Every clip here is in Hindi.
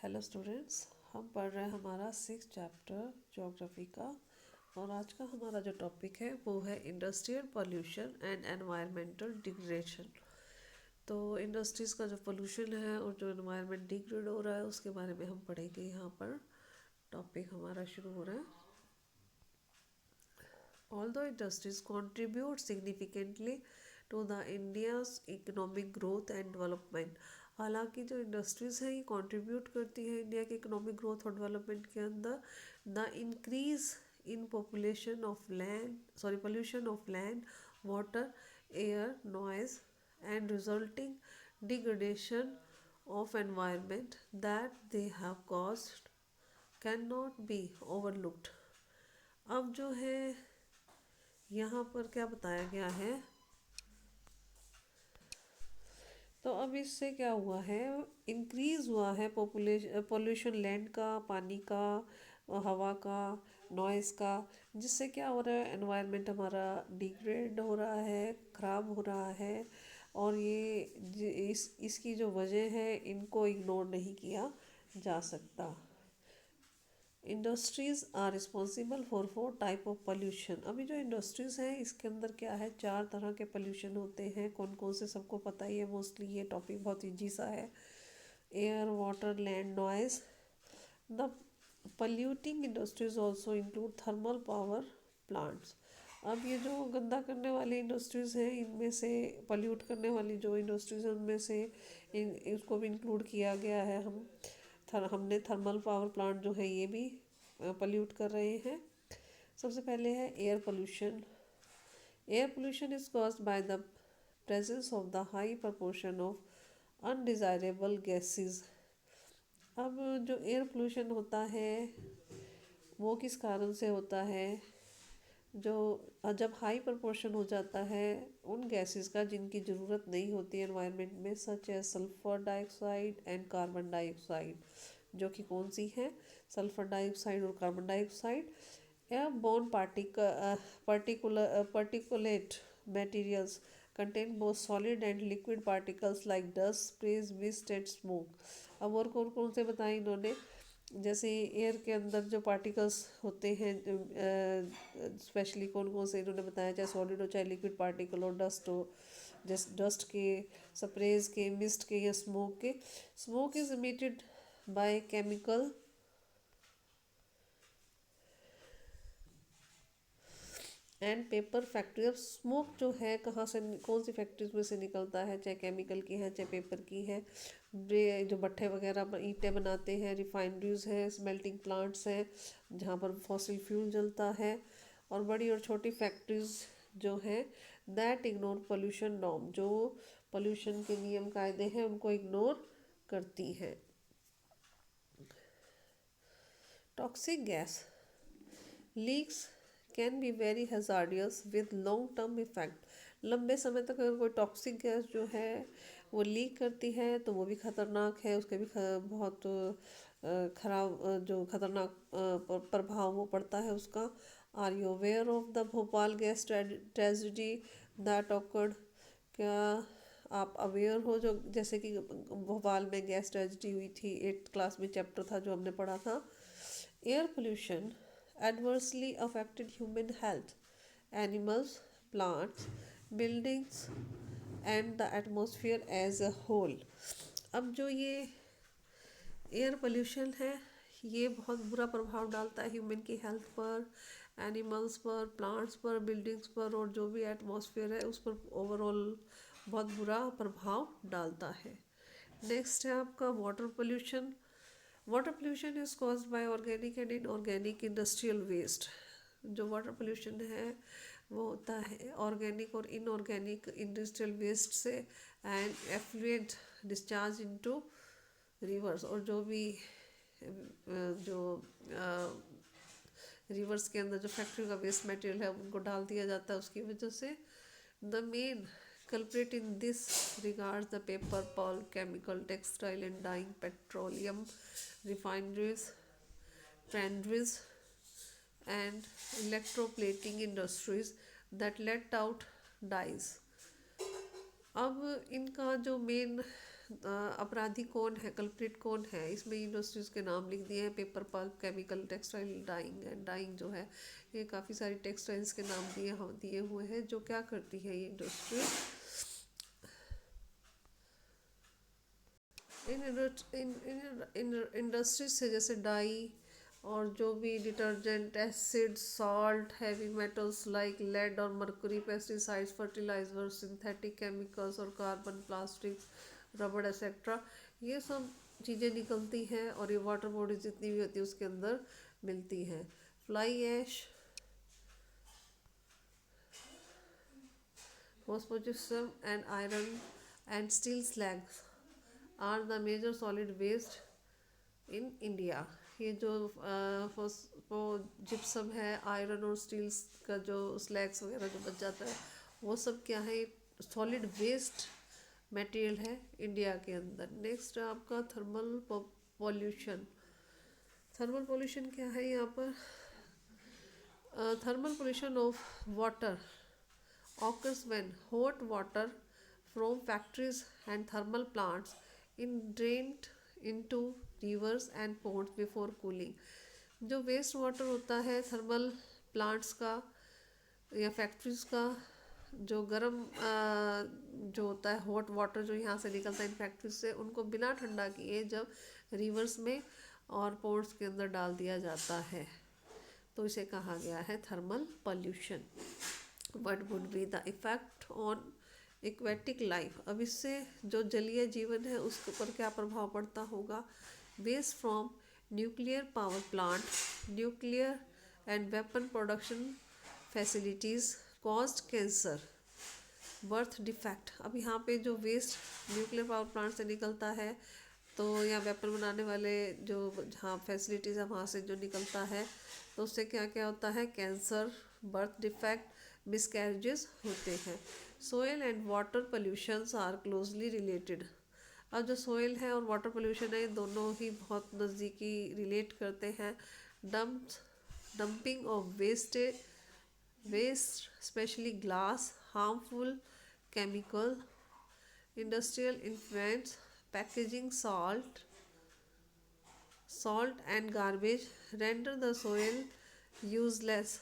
Hello students. हम पढ़ रहे हैं हमारा 6 चैप्टर ज्योग्राफी का। और आज का हमारा जो टॉपिक है वो है industrial pollution and environmental degradation. तो इंडस्ट्रीज़ का जो पोल्यूशन है और जो एनवायरनमेंट डिग्रेड हो रहा है उसके बारे में हम पढ़ेंगे। यहाँ पर टॉपिक हमारा शुरू हो रहा है। Although industries contribute significantly to the India's economic growth and development, हालांकि जो इंडस्ट्रीज़ हैं ये कंट्रीब्यूट करती है इंडिया के इकोनॉमिक ग्रोथ और डेवलपमेंट के अंदर। The increase in population of land pollution of land, water, air, noise and resulting degradation of environment that they have caused cannot be overlooked। अब जो है यहाँ पर क्या बताया गया है, तो अब इससे क्या हुआ है, इंक्रीज हुआ है पॉपुलेशन पोल्यूशन, लैंड का, पानी का, हवा का, नॉइस का, जिससे क्या हो रहा है, एनवायरनमेंट हमारा डिग्रेड हो रहा है, ख़राब हो रहा है। और ये इसकी जो वजह है इनको इग्नोर नहीं किया जा सकता। Industries are responsible for 4 type of pollution. अभी जो इंडस्ट्रीज़ हैं इसके अंदर क्या है, 4 तरह के पोल्यूशन होते हैं। कौन कौन से सबको पता ही है, मोस्टली ये टॉपिक बहुत ईजी सा है। Air, water, land, noise. The polluting industries also include thermal power plants. अब ये जो गंदा करने वाली इंडस्ट्रीज़ हैं इनमें से, पोल्यूट करने वाली जो इंडस्ट्रीज़ हैं उनमें से इसको भी इंक्लूड किया गया है। हमने थर्मल पावर प्लांट जो है ये भी पोल्यूट कर रहे हैं। सबसे पहले है air pollution. Air pollution is caused by the presence of the high proportion of undesirable gases. अब जो एयर पोल्यूशन होता है वो किस कारण से होता है, जो जब हाई प्रपोर्शन हो जाता है उन गैसेस का जिनकी ज़रूरत नहीं होती है एनवायरनमेंट में, सच है sulphur dioxide and carbon dioxide, जो कि कौन सी है, सल्फर डाइऑक्साइड और carbon dioxide. Airborne particulate materials contain both solid and liquid particles like dust, sprays, mist and smoke। अब और कौन कौन से बताए इन्होंने, जैसे एयर के अंदर जो पार्टिकल्स होते हैं, स्पेशली कौन कौन से इन्होंने बताया, चाहे सॉलिड हो चाहे लिक्विड पार्टिकल हो, डस्ट हो, जैसे डस्ट के, स्प्रेज के, मिस्ट के या स्मोक के। Smoke is emitted by chemical and paper factory. अब स्मोक जो है कहाँ से, कौन सी फैक्ट्रीज में से निकलता है, चाहे केमिकल की है चाहे पेपर की है। जो भट्ठे वगैरह ईंटें बनाते हैं, रिफाइनरीज हैं, स्मेल्टिंग प्लांट्स हैं जहाँ पर फॉसिल फ्यूल जलता है, और बड़ी और छोटी फैक्ट्रीज जो हैं दैट इग्नोर पोल्यूशन नॉर्म, जो पोल्यूशन के नियम कायदे हैं उनको इग्नोर करती हैं। Toxic gas leaks can be very hazardous with long term effect. लंबे समय तक अगर कोई टॉक्सिक गैस जो है वो लीक करती है तो वो भी खतरनाक है, उसके भी बहुत खराब जो खतरनाक प्रभाव वो पड़ता है उसका। Are you aware of the Bhopal gas tragedy that occurred. क्या आप अवेयर हो, जो जैसे कि भोपाल में गैस ट्रेजिडी हुई थी, 8th क्लास में चैप्टर था जो हमने पढ़ा था। Air pollution adversely affected human health, animals, plants, buildings and the atmosphere as a whole। अब जो ये एयर पोल्यूशन है ये बहुत बुरा प्रभाव डालता है ह्यूमन की हेल्थ पर, एनिमल्स पर, प्लांट्स पर, बिल्डिंग्स पर, और जो भी एटमॉस्फेयर है उस पर ओवरऑल बहुत बुरा प्रभाव डालता है। नेक्स्ट है आपका water pollution. Water pollution is caused by organic and inorganic industrial waste. जो वाटर पोल्यूशन है वो होता है ऑर्गेनिक और इनऑर्गेनिक इंडस्ट्रियल वेस्ट से, and effluent discharge into rivers, और जो भी जो रिवर्स के अंदर जो फैक्ट्री का वेस्ट मटेरियल है उनको डाल दिया जाता है उसकी वजह से। The main culprit in this regards the paper, pulp, chemical, textile and dyeing, petroleum refineries, foundries and electroplating industries that let out dyes। अब इनका जो मेन अपराधी कौन है, कल्प्रिट कौन है, इसमें इंडस्ट्रीज के नाम लिख दिए हैं, paper pulp, chemical, textile, dyeing and dyeing जो है ये काफ़ी सारी टेक्सटाइल्स के नाम दिए हुए हैं जो क्या करती है ये इंडस्ट्री। इन इंडस्ट्रीज से जैसे डाई और जो भी detergent, acid, salt, heavy metals like lead और mercury, pesticides, fertilizer, synthetic chemicals और कार्बन, प्लास्टिक्स, रबड़ एक्सेट्रा, ये सब चीज़ें निकलती हैं और ये वाटर बॉडीज जितनी भी होती है उसके अंदर मिलती हैं। Fly ash, phosphogypsum and iron and steel slags are the major solid waste in India. ये जो जिप्सम है, आयरन और स्टील्स का जो स्लैग्स वगैरह जो बच जाता है वो सब क्या है, सॉलिड वेस्ट मटेरियल है इंडिया के अंदर। नेक्स्ट है आपका थर्मल पॉल्यूशन। थर्मल पॉल्यूशन क्या है यहाँ पर, thermal pollution of water occurs when hot water from factories and thermal plants is drained into rivers and ponds before cooling। जो वेस्ट वाटर होता है थर्मल प्लांट्स का या फैक्ट्रीज का, जो गर्म जो होता है हॉट वाटर जो यहाँ से निकलता है इन फैक्ट्रीज से, उनको बिना ठंडा किए जब रिवर्स में और पोर्ट्स के अंदर डाल दिया जाता है तो इसे कहा गया है thermal pollution. What would be the effect on aquatic life. अब इससे जो जलीय जीवन है उसके ऊपर क्या प्रभाव पड़ता होगा। Waste from nuclear power plant, nuclear and weapon production facilities caused cancer, birth defect. अब यहाँ पे जो वेस्ट न्यूक्लियर पावर प्लांट से निकलता है तो या वेपन बनाने वाले जो जहाँ फैसिलिटीज़ है वहाँ से जो निकलता है तो उससे क्या क्या होता है, कैंसर, बर्थ डिफेक्ट, मिसकैरेजेस होते हैं। Soil and water pollutions are closely related. अब जो सोयल है और वाटर पोल्यूशन है दोनों ही बहुत नज़दीकी रिलेट करते हैं। Dumping of waste specially glass, harmful chemical, industrial influence, packaging, salt and garbage render the soil useless।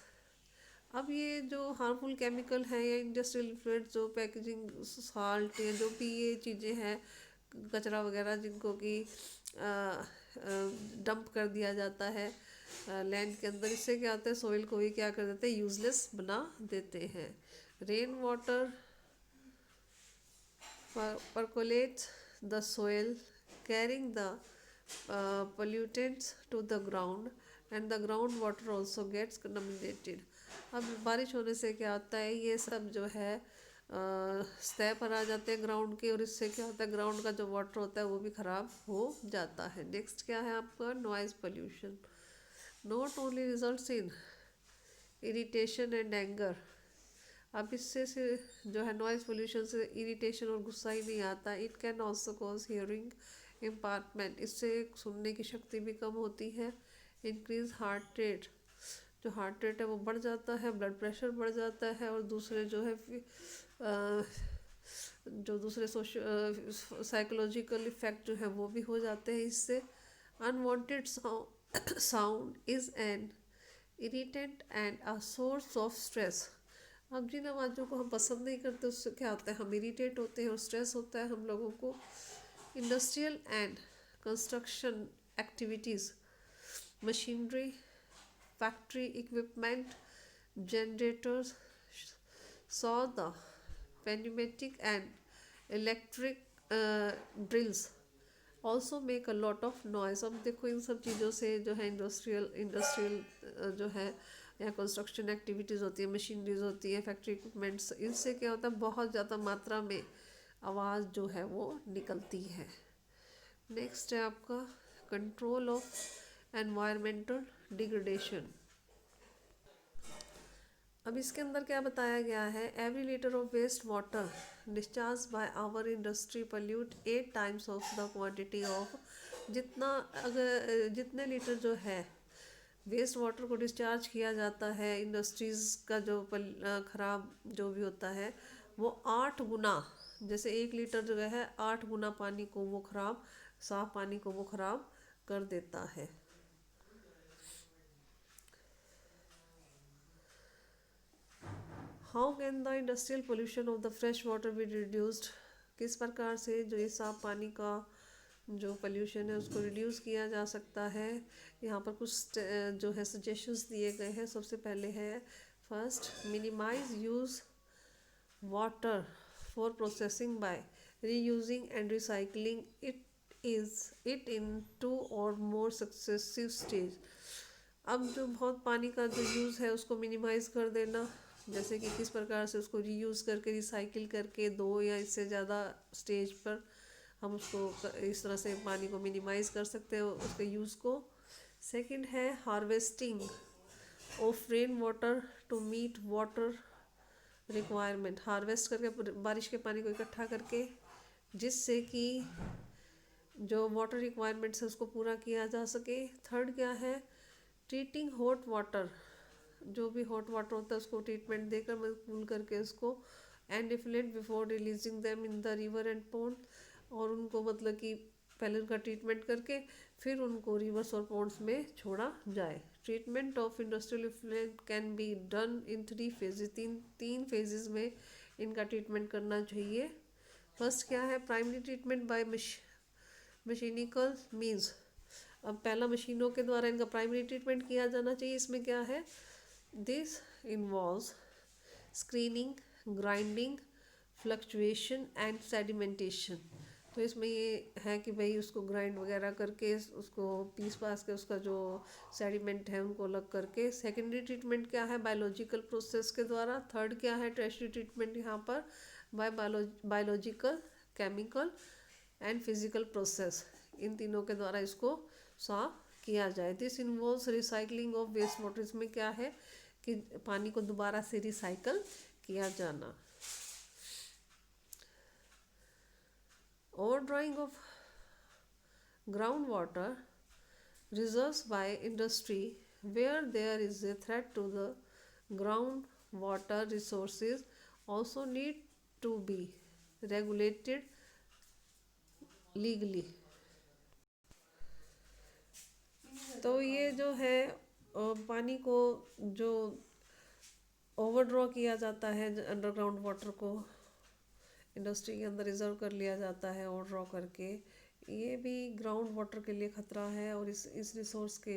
अब ये जो हार्मफुल केमिकल है या इंडस्ट्रियल इन्फ्लुएंस, जो पैकेजिंग, सॉल्ट या जो भी ये चीज़ें हैं कचरा वगैरह जिनको कि डंप कर दिया जाता है लैंड के अंदर, इससे क्या होता है सोइल को भी क्या कर देते हैं, यूजलेस बना देते हैं। Rain water percolates the soil carrying the pollutants to the ground and the groundwater also gets contaminated। अब बारिश होने से क्या होता है, ये सब जो है सतह पर आ जाते हैं ग्राउंड के और इससे क्या होता है ग्राउंड का जो वाटर होता है वो भी ख़राब हो जाता है। नेक्स्ट क्या है आपका noise pollution. Not only results in irritation and anger. अब इससे से जो है नॉइज़ पोल्यूशन से इरिटेशन और गुस्सा ही नहीं आता। It can also cause hearing impairment, इससे सुनने की शक्ति भी कम होती है। इंक्रीज हार्ट रेट, जो हार्ट रेट है वो बढ़ जाता है, ब्लड प्रेशर बढ़ जाता है और दूसरे जो है जो दूसरे साइकोलॉजिकल इफेक्ट जो है वो भी हो जाते हैं इससे। Unwanted sound is an irritant and a source of stress. अब जिन आवाज़ों को हम पसंद नहीं करते उससे क्या होता है हम इरिटेट होते हैं और स्ट्रेस होता है हम लोगों को। Industrial and construction activities, machinery, factory equipment, generators, saw the pneumatic and electric drills also make a lot of noise। अब देखो इन सब चीज़ों से जो है इंडस्ट्रियल जो है या कंस्ट्रक्शन एक्टिविटीज़ होती है, मशीनरीज होती है, फैक्ट्री इक्विपमेंट्स, इनसे क्या होता है बहुत ज़्यादा मात्रा में आवाज़ जो है वो निकलती है। नेक्स्ट है आपका कंट्रोल ऑफ एनवायरमेंटल डिग्रेडेशन। अब इसके अंदर क्या बताया गया है, every litre of waste water discharge by our industry pollute 8 times of the quantity of. जितने लीटर जो है वेस्ट वाटर को डिस्चार्ज किया जाता है इंडस्ट्रीज़ का जो ख़राब जो भी होता है वो 8 गुना जैसे 1 लीटर जो है 8 गुना पानी को वो खराब, साफ पानी को वो खराब कर देता है। How can the industrial pollution of the fresh water be reduced? किस प्रकार से जो ये साफ पानी का जो पोल्यूशन है उसको रिड्यूस किया जा सकता है? यहाँ पर कुछ जो है सजेशंस दिए गए हैं। सबसे पहले है first, minimise use water for processing by reusing and recycling it in two or more successive stage। अब जो बहुत पानी का जो यूज़ है उसको मिनिमाइज कर देना, जैसे कि किस प्रकार से उसको रीयूज़ करके रिसाइकिल करके 2 या इससे ज़्यादा स्टेज पर हम उसको इस तरह से पानी को मिनिमाइज कर सकते हैं उसके यूज़ को। सेकंड है harvesting of rain water to meet water requirement. Harvest करके बारिश के पानी को इकट्ठा करके जिससे कि जो वाटर रिक्वायरमेंट्स है उसको पूरा किया जा सके। थर्ड क्या है, ट्रीटिंग हॉट वाटर, जो भी हॉट वाटर होता है उसको ट्रीटमेंट देकर मतलब कूल करके उसको एंड डिफ्लेंट before releasing them in the river and pond, और उनको मतलब कि पहले उनका ट्रीटमेंट करके फिर उनको रिवर्स और पॉन्ड्स में छोड़ा जाए। Treatment of industrial effluent can be done in 3 phases, तीन फेजेस में इनका ट्रीटमेंट करना चाहिए। फर्स्ट क्या है, प्राइमरी ट्रीटमेंट बाय मशीनिकल मीन्स। अब पहला मशीनों के द्वारा इनका प्राइमरी ट्रीटमेंट किया जाना चाहिए। इसमें क्या है, this involves screening, grinding, fluctuation and sedimentation. तो इसमें ये है कि भाई उसको ग्राइंड वगैरह करके उसको पीस पास के उसका जो सेडिमेंट है उनको अलग करके। सेकेंडरी ट्रीटमेंट क्या है, बायोलॉजिकल प्रोसेस के द्वारा। थर्ड क्या है, टर्शियरी ट्रीटमेंट यहाँ पर by biological, chemical and physical process, इन तीनों के द्वारा इसको साफ किया जाए। This involves recycling of waste water. इसमें क्या है कि पानी को दोबारा से रिसाइकल किया जाना। Overdrawing of groundwater reserves by industry where there is a threat to the groundwater resources also need to be regulated legally। तो ये जो है पानी को जो ओवरड्रॉ किया जाता है अंडरग्राउंड वाटर को इंडस्ट्री के अंदर रिजर्व कर लिया जाता है और ड्रॉ करके, ये भी ग्राउंड वाटर के लिए ख़तरा है। और इस रिसोर्स के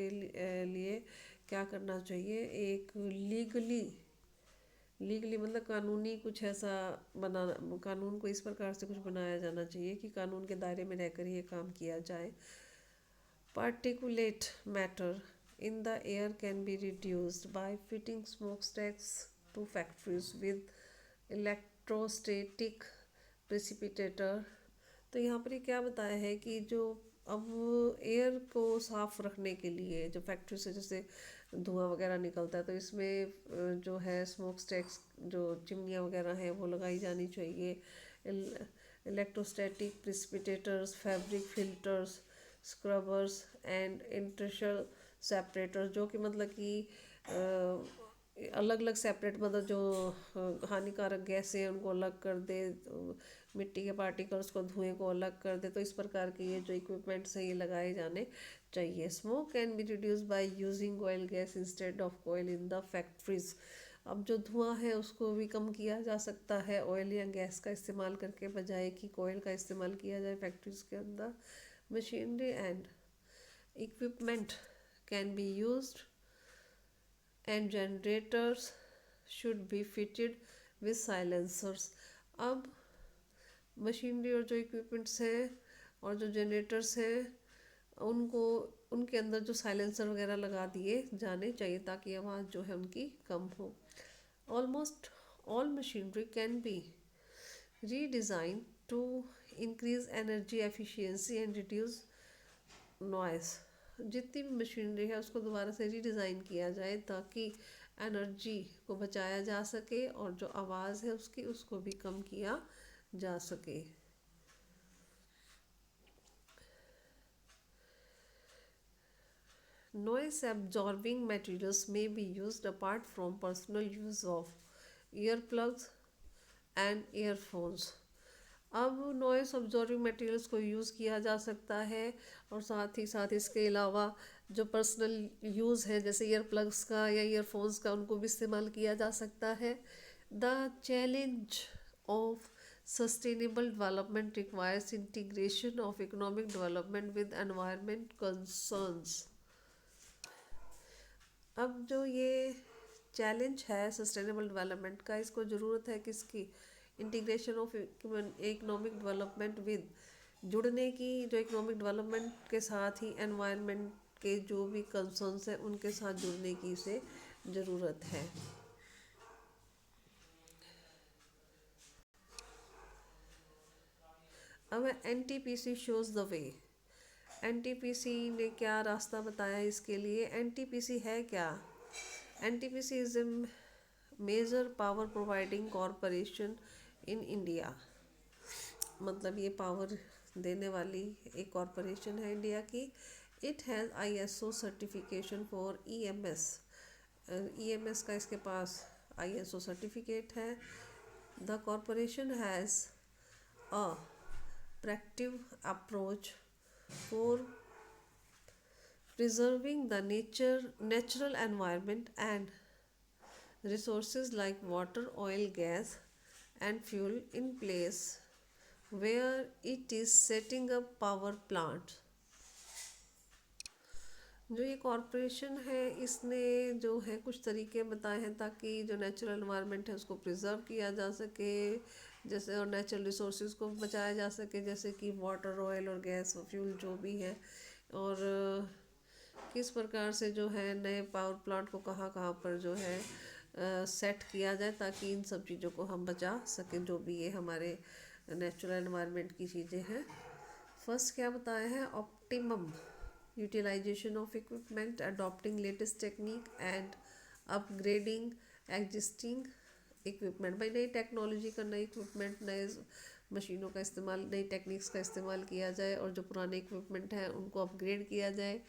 लिए क्या करना चाहिए, एक लीगली मतलब कानूनी कुछ ऐसा बनाना, कानून को इस प्रकार से कुछ बनाया जाना चाहिए कि कानून के दायरे में रहकर ये काम किया जाए। Particulate matter in the air can be reduced by fitting smoke stacks to factories with electrostatic precipitator. तो यहाँ पर ये क्या बताया है कि जो अब एयर को साफ रखने के लिए जो फैक्ट्री से जैसे धुआं वगैरह निकलता है तो इसमें जो है स्मोक स्टैक्स जो चिमनियाँ वगैरह हैं वो लगाई जानी चाहिए। Electrostatic precipitators, fabric filters, scrubbers and inertial separators, जो कि मतलब कि अलग अलग सेपरेट मतलब जो हानिकारक गैसें हैं उनको अलग कर दे, तो मिट्टी के पार्टिकल्स को, धुएं को अलग कर दे। तो इस प्रकार के ये जो इक्विपमेंट्स हैं ये लगाए जाने चाहिए। Smoke can be reduce by using oil gas instead of coal in the factories. अब जो धुआं है उसको भी कम किया जा सकता है ऑयल या गैस का इस्तेमाल करके, बजाय कि कोयल का इस्तेमाल किया जाए फैक्ट्रीज के अंदर। Machinery and equipment can be used and generators should be fitted with silencers। अब मशीनरी और जो इक्विपमेंट्स हैं और जो जनरेटर्स हैं उनको उनके अंदर जो साइलेंसर वगैरह लगा दिए जाने चाहिए ताकि आवाज़ जो है उनकी कम हो। Almost all machinery can be redesign to increase energy efficiency and reduce noise. जितनी भी मशीनरी है उसको दोबारा से रीडिज़ाइन किया जाए ताकि एनर्जी को बचाया जा सके और जो आवाज़ है उसकी उसको भी कम किया जा सके। Noise absorbing materials may be used apart from personal use of earplugs and earphones। अब नॉइस ऑब्जॉर्विंग मटेरियल्स को यूज़ किया जा सकता है, और साथ ही साथ इसके अलावा जो पर्सनल यूज़ है जैसे ईयर प्लग्स का या ईयरफोन्स का, उनको भी इस्तेमाल किया जा सकता है। The challenge of sustainable development requires integration of economic development with environment concerns. अब जो ये चैलेंज है सस्टेनेबल डेवलपमेंट का, इसको ज़रूरत है किसकी, integration of economic development with, जुड़ने की, जो इकोनॉमिक डेवलपमेंट के साथ ही एनवायरनमेंट के जो भी कंसर्न्स हैं उनके साथ जुड़ने की इसे ज़रूरत है। अब NTPC shows the way. NTPC ने क्या रास्ता बताया इसके लिए। एनटीपीसी है क्या? NTPC is a major power providing corporation in India. मतलब ये पावर देने वाली एक कॉरपोरेशन है इंडिया की। It has ISO certification for EMS. EMS का इसके पास आईएसओ सर्टिफिकेट है। The corporation has a proactive approach for preserving the natural environment and resources like water, oil, gas and fuel in place where it is setting up power plants. जो ये कॉरपोरेशन है इसने जो है कुछ तरीके बताए हैं ताकि जो नेचुरल एनवायरनमेंट है उसको प्रिजर्व किया जा सके, जैसे और नेचुरल रिसोर्सेज को बचाया जा सके, जैसे कि वाटर, ऑयल और गैस और फ्यूल जो भी है, और किस प्रकार से जो है नए पावर प्लांट को कहाँ कहाँ पर जो है सेट किया जाए ताकि इन सब चीज़ों को हम बचा सकें, जो भी ये हमारे नेचुरल एनवायरनमेंट की चीज़ें हैं। फर्स्ट क्या बताया है, optimum utilisation of equipment, adopting latest technique and upgrading existing equipment. भाई नई टेक्नोलॉजी का, नई इक्विपमेंट, नए मशीनों का इस्तेमाल, नई टेक्निक्स का इस्तेमाल किया जाए और जो पुराने इक्विपमेंट हैं उनको अपग्रेड किया जाए।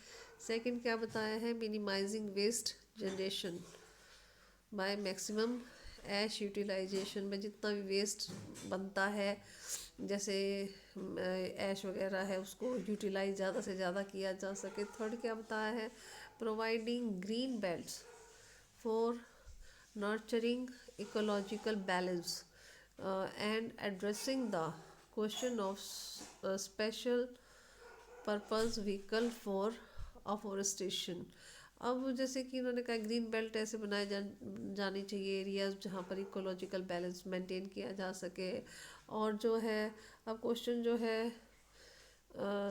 सेकंड क्या बताया है, minimising waste generation by maximum ash utilisation. में जितना भी वेस्ट बनता है जैसे ऐश वगैरह है उसको यूटिलाइज ज़्यादा से ज़्यादा किया जा सके। थर्ड क्या बताया है, providing green belts for nurturing ecological balance and addressing the question of special purpose vehicle for afforestation. अब जैसे कि उन्होंने कहा ग्रीन बेल्ट ऐसे बनाए जानी चाहिए एरियाज जहाँ पर इकोलॉजिकल बैलेंस मेंटेन किया जा सके। और जो है अब क्वेश्चन जो है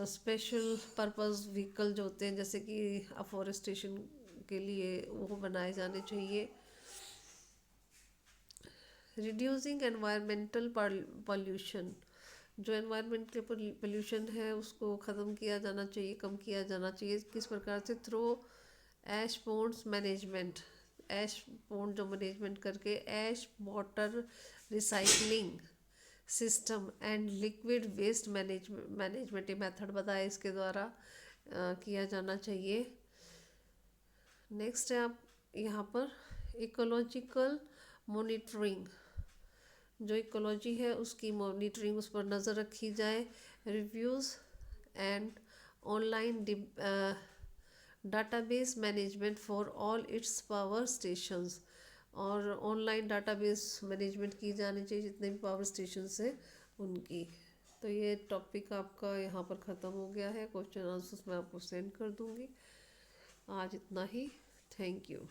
स्पेशल पर्पस व्हीकल जो होते हैं जैसे कि अफॉरेस्टेशन के लिए वो बनाए जाने चाहिए। रिड्यूसिंग एनवायरमेंटल पॉल्यूशन, जो एनवायरनमेंट के पोल्यूशन है उसको ख़त्म किया जाना चाहिए, कम किया जाना चाहिए। किस प्रकार से, through ash ponds management. Ash pond जो मैनेजमेंट करके ash water recycling system and liquid waste management ये मेथड बताया इसके द्वारा किया जाना चाहिए। नेक्स्ट है आप यहाँ पर इकोलॉजिकल मॉनिटरिंग, जो इकोलॉजी है उसकी मॉनिटरिंग, उस पर नज़र रखी जाए। Reviews and online database management for all it's power stations, और ऑनलाइन डाटाबेस मैनेजमेंट की जानी चाहिए जितने भी पावर स्टेशंस हैं उनकी। तो ये टॉपिक आपका यहाँ पर ख़त्म हो गया है। क्वेश्चन आंसर्स मैं आपको सेंड कर दूँगी। आज इतना ही। Thank you.